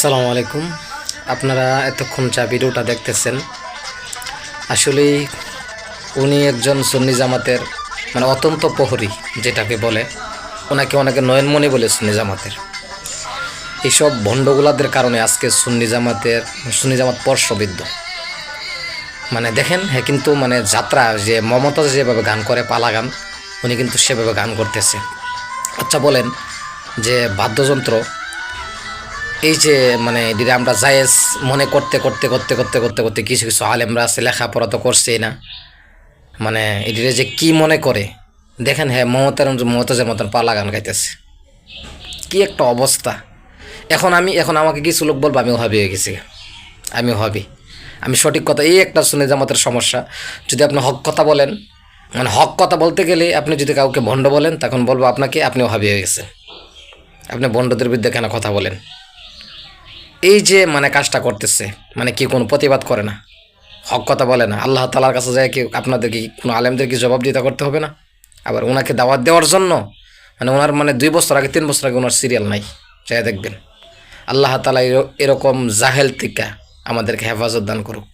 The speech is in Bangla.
আসসালামু আলাইকুম। আপনারা এতক্ষণ যা ভিডিওটা দেখতেছেন, আসলে উনি একজন সুন্নি জামাতের মানে অত্যন্ত প্রহরী যেটাকে বলে, ওনাকে অনেকে নয়নমণি বলে সুন্নি জামাতের। এইসব ভণ্ডগুলাদের কারণে আজকে সুন্নি জামাত পর্শবিদ্ধ। মানে দেখেন, হ্যাঁ, কিন্তু মানে যাত্রা যে মমতাজ যেভাবে গান করে পালা গান, উনি কিন্তু সেভাবে গান করতেছে। আচ্ছা বলেন যে বাদ্যযন্ত্র, এই যে মানে এটি আমরা জায়েজ মনে করতে করতে করতে করতে করতে করতে কিছু কিছু আলেমরা আছে, লেখাপড়া তো করছেই না, মানে এটিরে যে কি মনে করে দেখেন। হ্যাঁ, মমতাজের মতন পালা গান গাইতেছে, কি একটা অবস্থা। এখন আমাকে কিছু লোক বলবো আমি ওহাবি হয়ে গেছি, আমি সঠিক কথা, এই একটা শুনে জামাতের সমস্যা। যদি আপনি হক কথা বলেন, মানে হক কথা বলতে গেলে আপনি যদি কাউকে ভণ্ড বলেন, তখন বলবো আপনাকে আপনি ওহাবি হয়ে গেছেন, আপনি ভণ্ডদের বিরুদ্ধে কেন কথা বলেন। এই যে মানে কাজটা করতেছে, মানে কি কোনো প্রতিবাদ করে না, হক কথা বলে না, আল্লাহ তালার কাছে যায় কি আপনাদের কি কোনো আলেমদের কি জবাবদিহিতা করতে হবে না? আবার ওনাকে দাওয়াত দেওয়ার জন্য মানে ওনার মানে 2 বছর আগে 3 বছর আগে ওনার সিরিয়াল নাই, চাই দেখবেন। আল্লাহ তালা এরকম জাহেল থেকে আমাদেরকে হেফাজত দান করুক।